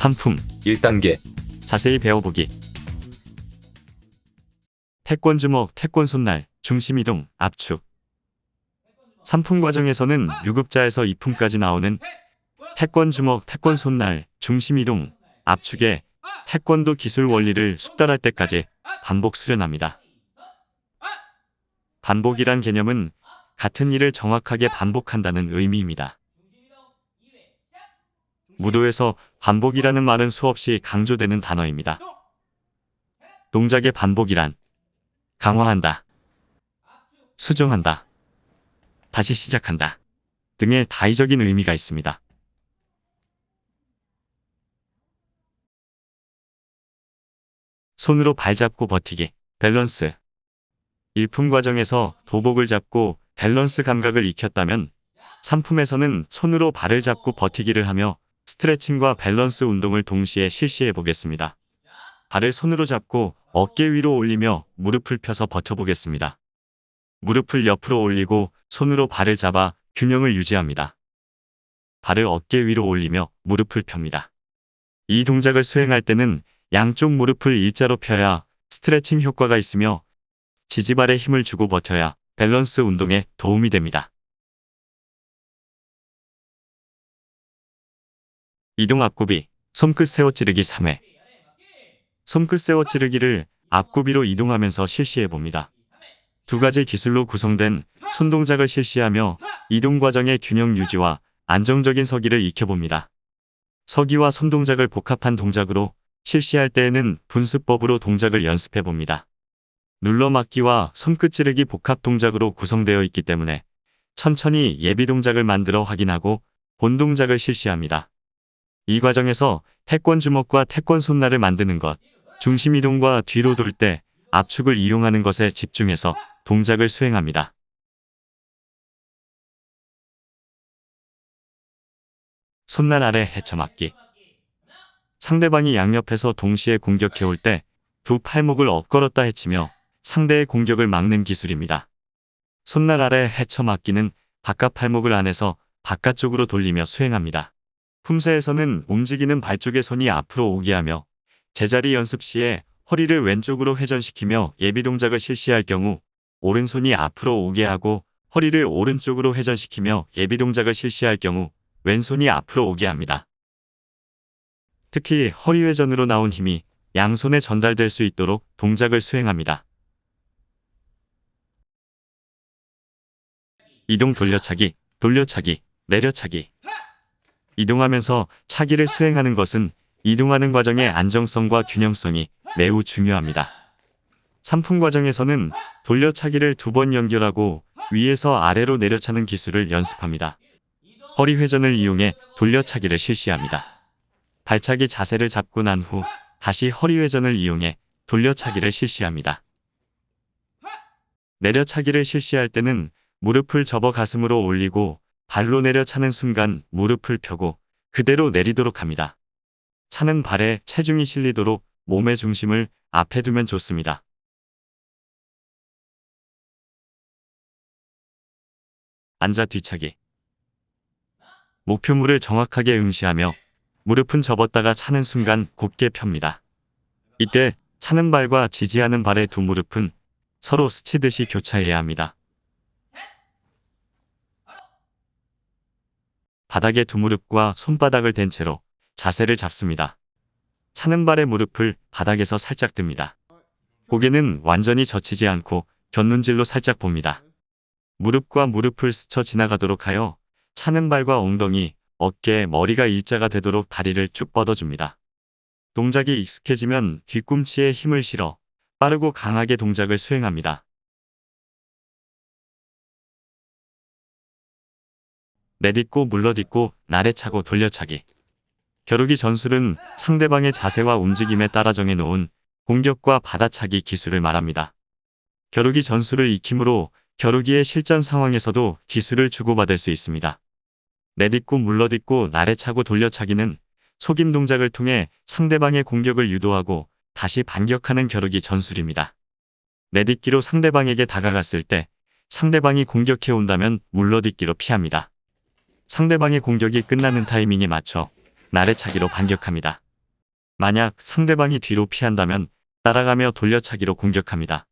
상품 1단계. 자세히 배워보기. 태권 주먹, 태권 손날, 중심 이동, 압축. 3품 과정에서는 유급자에서 2품까지 나오는 태권 주먹, 태권 손날, 중심 이동, 압축의 태권도 기술 원리를 숙달할 때까지 반복 수련합니다. 반복이란 개념은 같은 일을 정확하게 반복한다는 의미입니다. 무도에서 반복이라는 말은 수없이 강조되는 단어입니다. 동작의 반복이란 강화한다, 수정한다, 다시 시작한다 등의 다의적인 의미가 있습니다. 손으로 발 잡고 버티기, 밸런스. 1품 과정에서 도복을 잡고 밸런스 감각을 익혔다면 3품에서는 손으로 발을 잡고 버티기를 하며 스트레칭과 밸런스 운동을 동시에 실시해 보겠습니다. 발을 손으로 잡고 어깨 위로 올리며 무릎을 펴서 버텨보겠습니다. 무릎을 옆으로 올리고 손으로 발을 잡아 균형을 유지합니다. 발을 어깨 위로 올리며 무릎을 펴니다. 이 동작을 수행할 때는 양쪽 무릎을 일자로 펴야 스트레칭 효과가 있으며 지지발에 힘을 주고 버텨야 밸런스 운동에 도움이 됩니다. 이동 앞구비, 손끝 세워 찌르기 3회. 손끝 세워 찌르기를 앞구비로 이동하면서 실시해 봅니다. 두 가지 기술로 구성된 손동작을 실시하며 이동 과정의 균형 유지와 안정적인 서기를 익혀봅니다. 서기와 손동작을 복합한 동작으로 실시할 때에는 분수법으로 동작을 연습해 봅니다. 눌러맞기와 손끝 찌르기 복합 동작으로 구성되어 있기 때문에 천천히 예비 동작을 만들어 확인하고 본 동작을 실시합니다. 이 과정에서 태권 주먹과 태권 손날을 만드는 것, 중심 이동과 뒤로 돌 때 압축을 이용하는 것에 집중해서 동작을 수행합니다. 손날 아래 헤쳐맞기. 상대방이 양옆에서 동시에 공격해 올 때 두 팔목을 엇걸었다 헤치며 상대의 공격을 막는 기술입니다. 손날 아래 헤쳐맞기는 바깥 팔목을 안에서 바깥쪽으로 돌리며 수행합니다. 품새에서는 움직이는 발 쪽의 손이 앞으로 오게 하며 제자리 연습 시에 허리를 왼쪽으로 회전시키며 예비 동작을 실시할 경우 오른손이 앞으로 오게 하고 허리를 오른쪽으로 회전시키며 예비 동작을 실시할 경우 왼손이 앞으로 오게 합니다. 특히 허리 회전으로 나온 힘이 양손에 전달될 수 있도록 동작을 수행합니다. 이동 돌려차기, 돌려차기, 내려차기. 이동하면서 차기를 수행하는 것은 이동하는 과정의 안정성과 균형성이 매우 중요합니다. 3품 과정에서는 돌려차기를 2번 연결하고 위에서 아래로 내려차는 기술을 연습합니다. 허리 회전을 이용해 돌려차기를 실시합니다. 발차기 자세를 잡고 난 후 다시 허리 회전을 이용해 돌려차기를 실시합니다. 내려차기를 실시할 때는 무릎을 접어 가슴으로 올리고 발로 내려차는 순간 무릎을 펴고 그대로 내리도록 합니다. 차는 발에 체중이 실리도록 몸의 중심을 앞에 두면 좋습니다. 앉아 뒤차기. 목표물을 정확하게 응시하며 무릎은 접었다가 차는 순간 곧게 펴니다. 이때 차는 발과 지지하는 발의 두 무릎은 서로 스치듯이 교차해야 합니다. 바닥에 두 무릎과 손바닥을 댄 채로 자세를 잡습니다. 차는 발의 무릎을 바닥에서 살짝 듭니다. 고개는 완전히 젖히지 않고 곁눈질로 살짝 봅니다. 무릎과 무릎을 스쳐 지나가도록 하여 차는 발과 엉덩이, 어깨, 머리가 일자가 되도록 다리를 쭉 뻗어줍니다. 동작이 익숙해지면 뒤꿈치에 힘을 실어 빠르고 강하게 동작을 수행합니다. 내딛고 물러딛고 나래차고 돌려차기. 겨루기 전술은 상대방의 자세와 움직임에 따라 정해놓은 공격과 받아차기 기술을 말합니다. 겨루기 전술을 익힘으로 겨루기의 실전 상황에서도 기술을 주고받을 수 있습니다. 내딛고 물러딛고 나래차고 돌려차기는 속임 동작을 통해 상대방의 공격을 유도하고 다시 반격하는 겨루기 전술입니다. 내딛기로 상대방에게 다가갔을 때 상대방이 공격해 온다면 물러딛기로 피합니다. 상대방의 공격이 끝나는 타이밍에 맞춰 나래차기로 반격합니다. 만약 상대방이 뒤로 피한다면 따라가며 돌려차기로 공격합니다.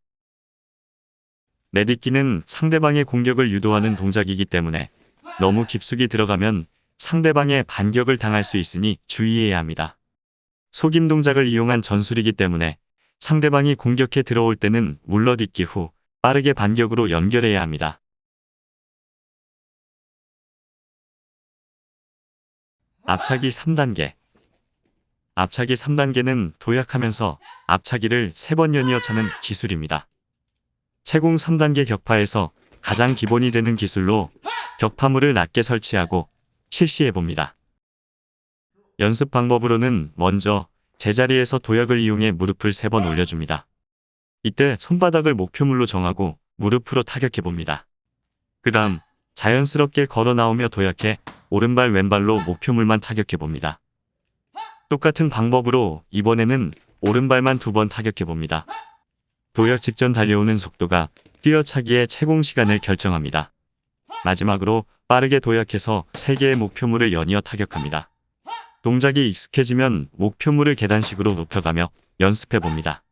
내딛기는 상대방의 공격을 유도하는 동작이기 때문에 너무 깊숙이 들어가면 상대방의 반격을 당할 수 있으니 주의해야 합니다. 속임 동작을 이용한 전술이기 때문에 상대방이 공격해 들어올 때는 물러딛기 후 빠르게 반격으로 연결해야 합니다. 앞차기 3단계. 앞차기 3단계는 도약하면서 앞차기를 3번 연이어 차는 기술입니다. 채공 3단계 격파에서 가장 기본이 되는 기술로 격파물을 낮게 설치하고 실시해봅니다. 연습 방법으로는 먼저 제자리에서 도약을 이용해 무릎을 3번 올려줍니다. 이때 손바닥을 목표물로 정하고 무릎으로 타격해봅니다. 그 다음 자연스럽게 걸어 나오며 도약해 오른발 왼발로 목표물만 타격해봅니다. 똑같은 방법으로 이번에는 오른발만 2번 타격해봅니다. 도약 직전 달려오는 속도가 뛰어차기의 채공 시간을 결정합니다. 마지막으로 빠르게 도약해서 3개의 목표물을 연이어 타격합니다. 동작이 익숙해지면 목표물을 계단식으로 높여가며 연습해봅니다.